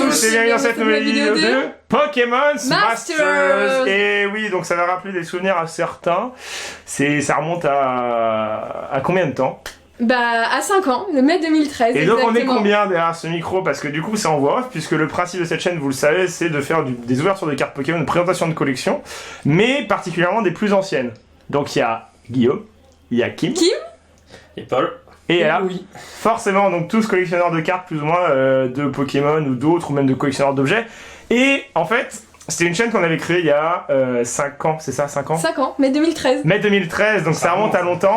tous, c'est bienvenue dans cette nouvelle vidéo de Pokémon Masters. Et oui, donc ça va rappeler des souvenirs à certains. Ça remonte à combien de temps? Bah à 5 ans, le mai 2013. Et donc exactement. on est combien derrière ce micro? Parce que du coup c'est en voix off, puisque le principe de cette chaîne, vous le savez, c'est de faire des ouvertures de cartes Pokémon, de présentation de collection, mais particulièrement des plus anciennes. Donc il y a Guillaume, il y a Kim et Paul. Et là, oui. Forcément, donc tous collectionneurs de cartes plus ou moins de Pokémon ou d'autres, ou même de collectionneurs d'objets. Et en fait, c'était une chaîne qu'on avait créée il y a 5 ans, c'est ça, 5 ans? 5 ans, mai 2013. Mai 2013, donc ça remonte à longtemps.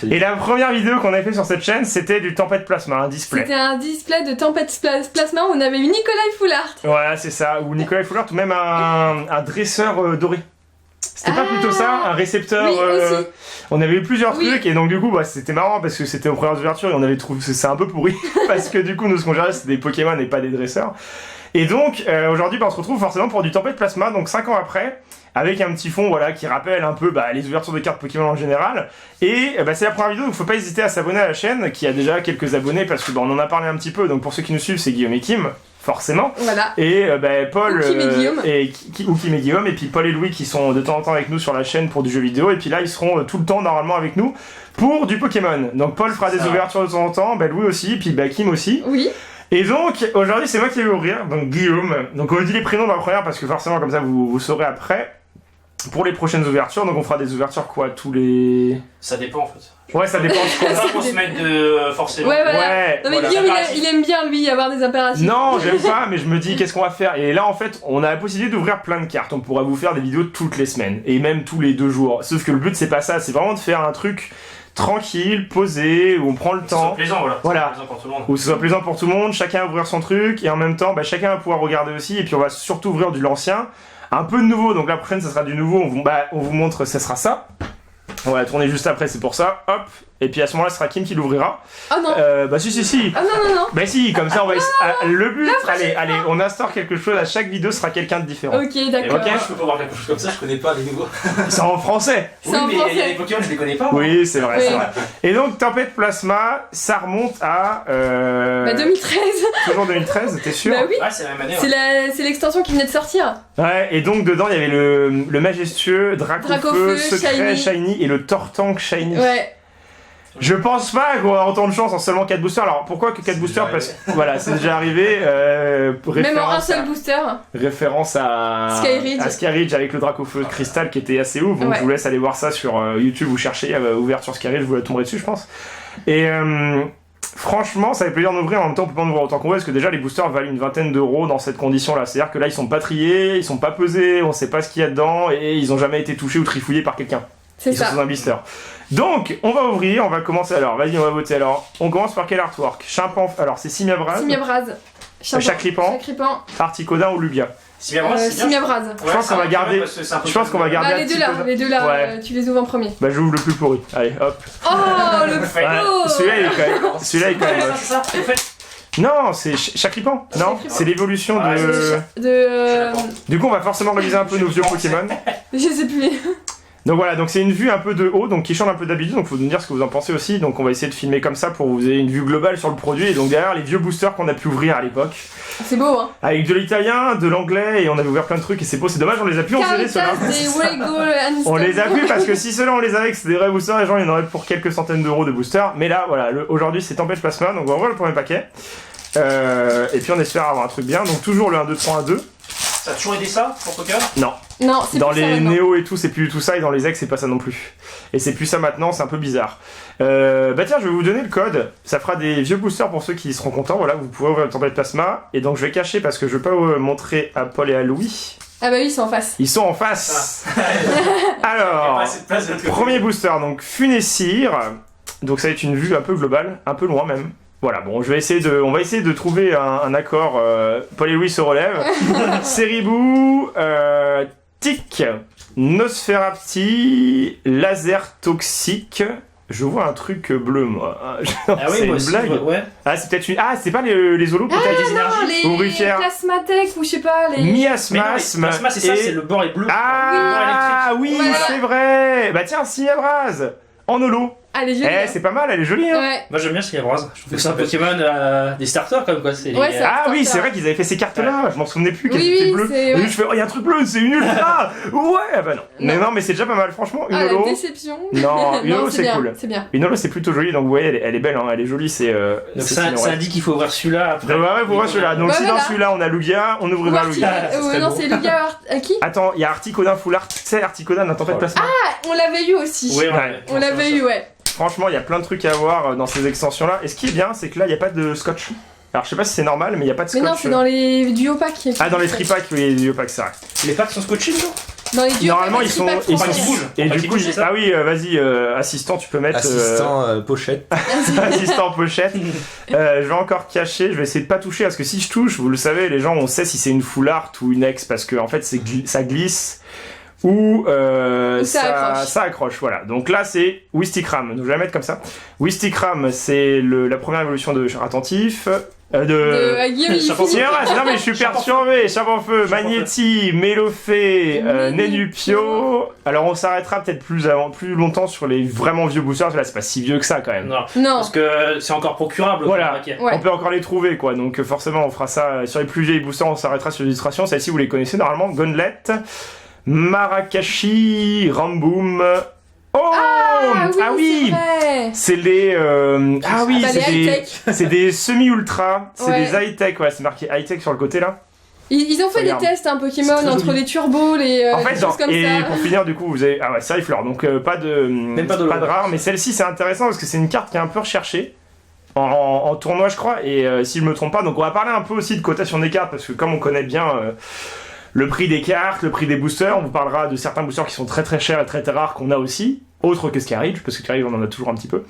Et la première vidéo qu'on avait fait sur cette chaîne, c'était du Tempête Plasma, un display. C'était un display de Tempête Plasma où on avait eu Nicolas Foulard. Voilà, c'est ça, ou Nicolas Foulard, ou même un dresseur doré. C'était pas plutôt ça, un récepteur. Oui, aussi. On avait eu plusieurs Oui. trucs et donc du coup bah, c'était marrant parce que c'était aux premières ouvertures et on avait trouvé c'est un peu pourri parce que du coup nous ce qu'on gérait c'était des Pokémon et pas des dresseurs. Et donc aujourd'hui bah, on se retrouve forcément pour du Tempête Plasma, donc 5 ans après, avec un petit fond voilà, qui rappelle un peu bah, les ouvertures de cartes Pokémon en général. Et bah, c'est la première vidéo, donc faut pas hésiter à s'abonner à la chaîne qui a déjà quelques abonnés parce que bah, on en a parlé un petit peu, donc pour ceux qui nous suivent c'est Guillaume et Kim. Forcément. Voilà. Et bah, Paul ou Kim et Guillaume. ou Kim et Guillaume, et puis Paul et Louis qui sont de temps en temps avec nous sur la chaîne pour du jeu vidéo, et puis là ils seront tout le temps normalement avec nous pour du Pokémon. Donc Paul fera des ouvertures de temps en temps, bah, Louis aussi, et puis bah, Kim aussi. Oui. Et donc aujourd'hui c'est moi qui vais ouvrir, donc Guillaume. Donc on vous dit les prénoms dans la première parce que forcément comme ça vous saurez après. Pour les prochaines ouvertures, donc on fera des ouvertures quoi tous les... Ça dépend en fait. Ouais ça dépend de ce qu'on On a. va pas se mettre de forcément. Ouais, voilà. Ouais, Non mais voilà. Guillaume il aime bien lui avoir des impératifs. Non, j'aime pas, mais je me dis qu'est-ce qu'on va faire. Et là, en fait, on a la possibilité d'ouvrir plein de cartes. On pourra vous faire des vidéos toutes les semaines et même tous les 2 jours. Sauf que le but, c'est pas ça. C'est vraiment de faire un truc tranquille, posé, où on prend le temps. C'est plaisant, voilà. Voilà. C'est plaisant pour tout le monde. Où ce soit plaisant pour tout le monde. Chacun va ouvrir son truc et en même temps, bah, chacun va pouvoir regarder aussi. Et puis, on va surtout ouvrir de l'ancien, un peu de nouveau. Donc la prochaine, ça sera du nouveau. On vous montre, ça sera ça. On va la tourner juste après, c'est pour ça. Hop. Et puis à ce moment-là, ce sera Kim qui l'ouvrira. Oh non. Bah si. Ah non. Bah si, comme ça on va le but, allez, on instaure quelque chose, à chaque vidéo sera quelqu'un de différent. Ok, Et d'accord. moi, je peux pas voir quelque chose comme ça, je connais pas les nouveaux. C'est en français. C'est en Oui, mais il y a français. des Pokémon, je les connais pas. Oui, c'est vrai, Oui. c'est vrai. Et donc Tempête Plasma, ça remonte à Bah 2013. toujours 2013, t'es sûr? Bah oui. Ouais, c'est la même année. Ouais. C'est l'extension qui venait de sortir. Ouais, et donc dedans il y avait le majestueux Dracofeu, Dracofeu, secret, shiny et le Tortank shiny. Ouais. Je pense pas qu'on va autant de chance en seulement 4 boosters. Alors pourquoi que 4 boosters? Parce que voilà, c'est déjà arrivé. Même en un référence seul à- booster. Référence à Skyridge avec le Dracofeu Cristal qui était assez ouf. Donc Ouais. je vous laisse aller voir ça sur YouTube, vous cherchez ouverture Skyridge, vous la tomberez dessus, je pense. Et franchement, ça fait plaisir d'ouvrir. En même temps, on peut pas en ouvrir autant qu'on veut parce que déjà les boosters valent une vingtaine d'euros dans cette condition-là. C'est-à-dire que là, ils sont pas triés, ils sont pas pesés, on sait pas ce qu'il y a dedans et ils ont jamais été touchés ou trifouillés par quelqu'un. C'est Ils sont ça. sous un blister. Donc, on va ouvrir, on va commencer. Alors, vas-y, on va voter. Alors, on commence par quel artwork? Chimpan. Alors, c'est Simiabras, Simiabras. Chacripan, Chacripan. Articodin ou Lubia? C'est bien, c'est bien. Simiabras. Je pense qu'on va garder- Je pense qu'on va garder Bah les deux là, Articodin. Ouais. tu les ouvres en premier. Bah, j'ouvre le plus pourri. Allez, hop. Oh le Ouais, faux. celui-là, il est quand même. Celui-là, il est quand même moche. C'est ça, en fait. Non, c'est Chacripan. Non, Chacripan. c'est l'évolution Ouais, de. De Du coup, on va forcément réviser un peu nos vieux Pokémon. je sais plus. Donc voilà, donc c'est une vue un peu de haut, donc qui change un peu d'habitude, donc faut nous dire ce que vous en pensez aussi. Donc on va essayer de filmer comme ça pour que vous ayez une vue globale sur le produit. Et donc derrière les vieux boosters qu'on a pu ouvrir à l'époque, C'est beau hein. avec de l'italien, de l'anglais, et on avait ouvert plein de trucs et c'est beau, c'est dommage, on les a plus en CD ceux-là. Caritas des Wego On les a plus parce que si ceux-là on les avait, que c'est des vrais boosters, les gens il y en aurait pour quelques centaines d'euros de boosters. Mais là voilà, aujourd'hui c'est Tempête Plasma, donc on va ouvrir le premier paquet. Et puis on espère avoir un truc bien, donc toujours le 1, 2, 3, 1, 2. Ça a toujours été ça pour Pokémon? Non. Non, c'est Dans plus ça les maintenant. néo et tout, c'est plus du tout ça, et dans les ex, c'est pas ça non plus. Et c'est plus ça maintenant, c'est un peu bizarre. Bah tiens, je vais vous donner le code. Ça fera des vieux boosters pour ceux qui seront contents. Voilà, vous pouvez ouvrir le Tempête Plasma. Et donc je vais cacher parce que je vais pas montrer à Paul et à Louis. Ah bah oui, ils sont en face. Ils sont en face. Alors, Il y a pas assez de place de l'autre côté. premier booster, donc Funessir. Donc ça va être une vue un peu globale, un peu loin même. Voilà, bon, on va essayer de trouver un accord. Paul et Louis se relèvent. Seribou, Tic, Nosferapti, Laser Toxique. Je vois un truc bleu, moi. Ah oui, C'est moi une aussi, blague. ouais. Ah, c'est peut-être une. Ah, c'est pas les holos, peut-être. Non, Ou les Ruffière. Plasmatech ou je sais pas, les... Miasmasme. Plasma, c'est ça, et- c'est le bord est bleu. Ah, Le bord électrique. oui, Voilà. c'est vrai. Bah tiens, Simiabras en holo. Ah, elle est jolie. Eh, c'est pas mal, elle est jolie, hein. Ouais. Moi j'aime bien ce rose. Je trouve que c'est un Pokémon des starters comme quoi. C'est Ouais, ça- Ah oui, starter. c'est vrai qu'ils avaient fait ces cartes-là, je m'en souvenais plus qu'elles Oui, étaient oui, bleues. c'est- Et ouais. je fais, oh, il y a un truc bleu, c'est une ultra. Ouais, bah non. Mais non, mais c'est déjà pas mal, franchement, une Ah, la holo. déception. Non, une holo, c'est bien, cool. C'est bien. Une holo, c'est plutôt joli, donc vous voyez, elle est belle, hein, elle est jolie, c'est. Donc c'est ça sinon, ouais. indique qu'il faut ouvrir celui-là après. Donc, ouais, pour voir celui-là. Donc Ouais, si dans voilà. celui-là on a Lugia, on Ou ouvrira Arti- Lugia. ça serait non, beau. c'est le gars à qui Attends, il y a Articodin Full Art, tu sais, Articodin d'un tempête plasma. On l'avait eu aussi. Ouais, Ouais. On l'avait eu, ouais. Franchement, il y a plein de trucs à voir dans ces extensions-là. Et ce qui est bien, c'est que là, il n'y a pas de scotch. Alors, je sais pas si c'est normal, mais il n'y a pas de Mais scotch. non, c'est dans les duo packs. Ah, dans les tripacks, oui, les packs, c'est vrai. Les packs sont scotchés, non? Dans les duo Normalement, packs, ils sont. tripacks, Ils Faut pas sont... qu'ils bougent. Et Faut pas du qu'ils coup, bougent, c'est ça. ah oui, vas-y, assistant, tu peux mettre. Assistant pochette. Assistant pochette. Je vais encore cacher, je vais essayer de pas toucher parce que si je touche, vous le savez, les gens, on sait si c'est une full art ou une ex parce que en fait, ça glisse ou ça accroche. Voilà. Donc là, c'est Wistikram. Donc je vais la mettre comme ça. Wistikram, c'est la première évolution de Char Attentif. Guillaume, il Chapeau. finit. Tiens, non mais je suis perturbé, Chape-en-Feu, Magnéti, Mélofée, Nénupio. Alors on s'arrêtera peut-être plus longtemps sur les vraiment vieux boosters, parce que là c'est pas si vieux que ça quand même. Non. Non. Parce que c'est encore procurable. Voilà. Ok. Ouais. On peut encore les trouver quoi, donc forcément on fera ça sur les plus vieilles boosters, on s'arrêtera sur les illustrations. Celles-ci vous les connaissez normalement, Gauntlet, Marakashi, Ramboom. Oh Ah oui, c'est vrai. c'est les ah oui, bah, c'est les des high-tech. c'est des semi-ultra, c'est Ouais. des high-tech, ouais, c'est marqué high-tech sur le côté là. Ils ont fait Regarde. des tests, un Pokémon, C'est très entre joli. les turbos, les En fait, choses comme et ça. pour finir, du coup, vous avez. Ah ouais, c'est Rifleur, donc pas de pas de rare, mais celle-ci c'est intéressant parce que c'est une carte qui est un peu recherchée en tournoi, je crois, et si je me trompe pas, donc on va parler un peu aussi de cotation des cartes parce que comme on connaît bien le prix des cartes, le prix des boosters, on vous parlera de certains boosters qui sont très très chers et très très rares qu'on a aussi, autres que Scarage, parce que Scarage on en a toujours un petit peu.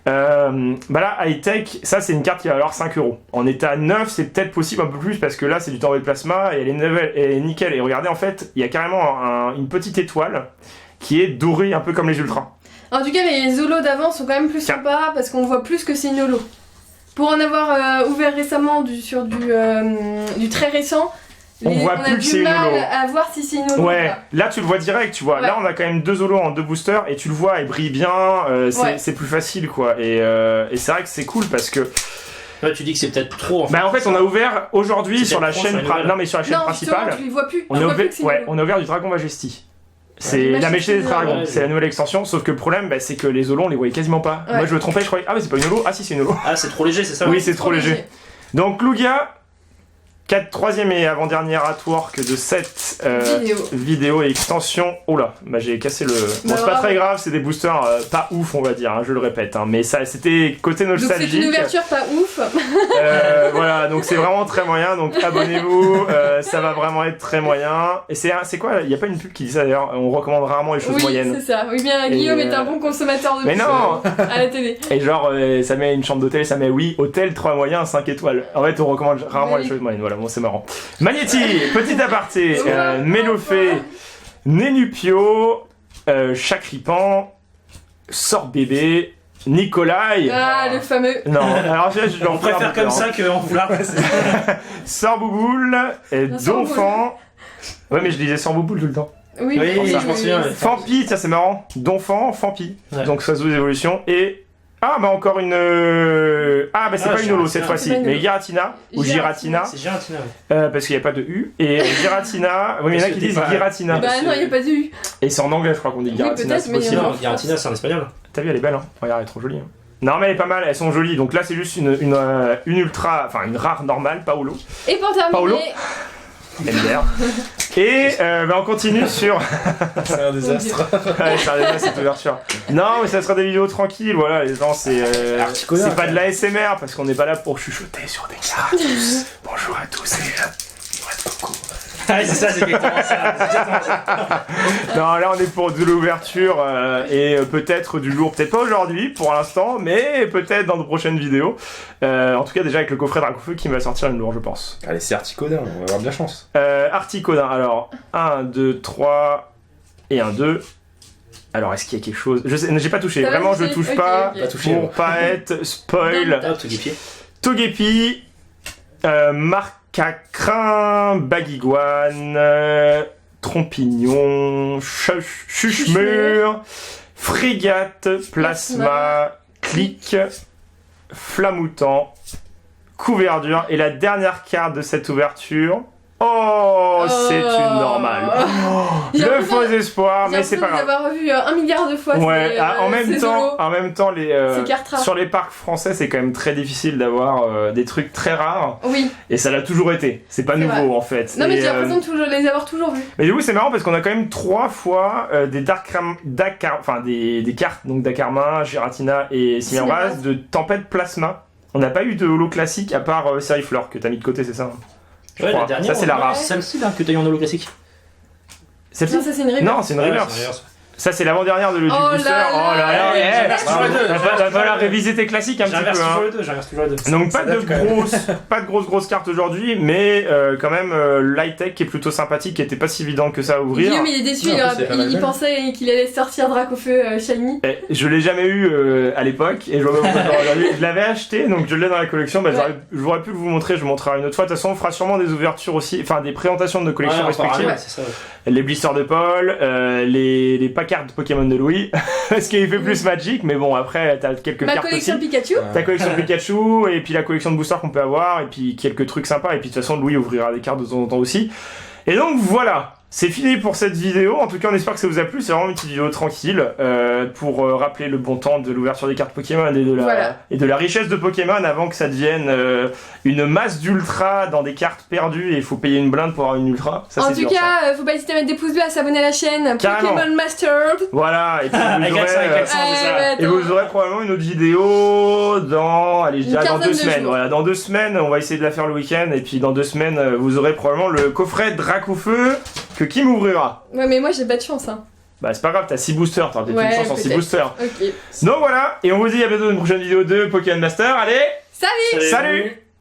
Bah là, High Tech, ça c'est une carte qui va valoir 5€. En état 9, c'est peut-être possible un peu plus parce que là c'est du temps de plasma et elle est nickel. Et regardez, en fait, il y a carrément une petite étoile qui est dorée un peu comme les ultras. En tout cas, les holos d'avant sont quand même plus Tiens. sympas parce qu'on voit plus que c'est une holo. Pour en avoir ouvert récemment sur du très récent, On voit a plus que c'est du une mal holo. à voir si c'est une holo. Ouais, ou pas. là tu le vois direct, tu vois. Ouais. Là on a quand même 2 holos en 2 boosters et tu le vois, il brille bien, Ouais. c'est plus facile quoi. Et c'est vrai que c'est cool parce que. Là, tu dis que c'est peut-être trop. Bah en fait on a ouvert aujourd'hui C'est sur la peut-être trop chaîne sur la nouvelle. non mais sur la chaîne Non, justement, principale, tu les vois plus. on Tu a, vois plus ouvert, que c'est une ouais, holo. on a ouvert du Dragon Majesty. C'est Ouais, la méchée des Majesty, dragons, ouais. c'est la nouvelle extension, sauf que le problème bah, c'est que les holos on les voyait quasiment pas. Ouais. Moi je me trompais, je croyais ah mais c'est pas une holo, ah si c'est une holo. Ah, c'est trop léger, c'est ça? Oui, c'est trop léger. Donc Lugia, 3ème et avant-dernière artwork de cette vidéo et extension. Oh là, bah j'ai cassé le. Bon, c'est pas bravo. très grave, c'est des boosters pas ouf, on va dire, hein, je le répète. Hein, mais ça, c'était côté Donc c'est nostalgique. une ouverture pas ouf. Voilà, donc c'est vraiment très moyen. Donc abonnez-vous, ça va vraiment être très moyen. Et c'est quoi? Il y a pas une pub qui dit ça d'ailleurs. On recommande rarement les choses Oui, moyennes. c'est ça. Oui, bien, Guillaume est un bon consommateur de Mais pub, non. à la télé. Et genre, ça met une chambre d'hôtel, ça met oui, hôtel 3 moyens, 5 étoiles. En fait, on recommande rarement Oui. les choses moyennes. Voilà, bon, c'est marrant. Magnéti, petit aparté, Ouais. Mélofée, Nénupio, Chakripan, Sort Bébé, Nikolai. Ah, le fameux. Non, alors je On préfère comme ça qu'en foulard. Sort Bouboule, Sort Donfant. Ouais, mais je disais Sort Bouboule tout le temps. Oui, Oui, oui, je m'en souviens, ouais. Fampi, ça c'est marrant. Donfant, Fampi. Ouais. Donc ça se joue évolutions. Et. Ah, bah encore une. Ah, bah c'est Ah, pas une holo cette Giratina. fois-ci, C'est pas une mais holo. Giratina ou Giratina. C'est Giratina, ouais. Parce qu'il n'y a pas de U. Et Giratina. Oui, mais il y en a qui disent Giratina. Bah non, il n'y a pas de U. Et c'est en anglais, je crois qu'on dit Oui, Giratina, peut-être, c'est mais possible. il y en a- Non, Giratina, c'est en espagnol. T'as vu, elle est belle, hein. Regarde, elle est trop jolie. Hein. Non, mais elle est pas mal, elles sont jolies. Donc là, c'est juste une ultra. Enfin, une rare normale, pas holo. Et pour Paolo. terminer, MDR. Et bah, on continue sur. C'est un désastre. Ouais, ça arrive, cette ouverture. Non, mais ça sera des vidéos tranquilles, voilà, les gens, c'est Articola, c'est pas de l'ASMR, parce qu'on n'est pas là pour chuchoter sur des cartes. Bonjour à tous et noix de coco. Ouais, c'est ça, c'est exactement ça. C'est exactement ça. Non, là, on est pour de l'ouverture et peut-être du lourd, peut-être pas aujourd'hui pour l'instant, mais peut-être dans de prochaines vidéos. En tout cas, déjà avec le coffret Dracofeu qui va sortir une lourde, je pense. Allez, c'est Articodin, on va avoir de la chance. Articodin, alors 1, 2, 3 et 1, 2. Alors, est-ce qu'il y a quelque chose? Je sais, j'ai pas touché, T'as pas vraiment, je touché? touche Ok, pas ok. Pas touché, pour ouais. pas être spoil. Ah, tout guipier. Togepi, Marcacrin, Baguiguane, Trompignon, Chuchemur, Frégate, Plasma, Click, Flamoutant, Couverture. Et la dernière carte de cette ouverture... Oh, c'est une normale. J'ai Le l'impression- faux espoir, J'ai mais c'est pas l'impression grave. d'avoir vu 1 milliard de fois Ouais, ces solos. en même temps, Ces cartes rares. sur les parcs français, c'est quand même très difficile d'avoir des trucs très rares. Oui. Et ça l'a toujours été. C'est pas C'est nouveau vrai. en fait. Non mais Et, j'ai l'impression de toujours les avoir toujours vus. mais du coup, c'est marrant parce qu'on a quand même 3 fois des des cartes, donc Dakarma, Giratina et Simiraz de Tempête Plasma. On n'a pas eu de holo classique à part Serifleur que t'as mis de côté, c'est ça Je Ouais, crois. la dernière. Ça, c'est la ouais. rare. Celle-ci là que t'as eu en holo classique. Celle-ci Non, ça c'est une reverse. Non, c'est une Ouais, reverse. c'est une reverse. Ça, c'est l'avant-dernière du Oh là booster. là Oh là là, ouais, eh, j'inverse toujours les deux, va j'inverse falloir toujours les réviser tes classiques un petit peu. J'inverse Hein. toujours les deux, j'inverse toujours les deux. Donc pas Ça de date quand même. pas de grosses cartes aujourd'hui, mais quand même l'high-tech qui est plutôt sympathique, qui était pas si évident que ça à ouvrir. Guillaume il est déçu, Non, il, en plus, c'est pas mal il même. pensait qu'il allait sortir Dracofeu Shiny. Et je l'ai jamais eu à l'époque et je vois pas pourquoi aujourd'hui. Je l'avais acheté donc je l'ai dans la collection. Bah, Ouais. j'aurais pu vous montrer, je vous montrerai une autre fois. De toute façon, on fera sûrement des ouvertures aussi, enfin des présentations de collections Ouais, en parallèle, respectives. c'est ça. Ouais. Les blisters de Paul, les pas cartes de Pokémon de Louis, ce qui fait plus Magic, mais bon après t'as quelques Ma cartes collection aussi. Pikachu. Ta collection Pikachu, et puis la collection de boosters qu'on peut avoir, et puis quelques trucs sympas, et puis de toute façon Louis ouvrira des cartes de temps en temps aussi. Et donc voilà, c'est fini pour cette vidéo, en tout cas on espère que ça vous a plu, c'est vraiment une petite vidéo tranquille, pour rappeler le bon temps de l'ouverture des cartes Pokémon Voilà. et de la richesse de Pokémon avant que ça devienne une masse d'ultra dans des cartes perdues, et il faut payer une blinde pour avoir une ultra. Ça, En c'est tout dur, ça. cas, faut pas hésiter à mettre des pouces bleus, à s'abonner à la chaîne Carrément. Pokémon Mastered. Voilà, et puis vous Avec aurez, l'accent, avec l'accent, c'est ça. Ouais, et attends. vous aurez probablement une autre vidéo dans, allez, je Une dirais dans 2 quinzaine de semaines. jours. Voilà, dans 2 semaines, on va essayer de la faire le week-end. Et puis dans 2 semaines, vous aurez probablement le coffret Dracofeu que Kim ouvrira. Ouais, mais moi j'ai pas de chance. Hein. Bah, c'est pas grave, t'as 6 boosters, t'as peut-être Ouais, une chance en 6 peut-être. boosters. Ok. Donc voilà, et on vous dit à bientôt dans une prochaine vidéo de Pokémon Master. Allez, Salut! salut!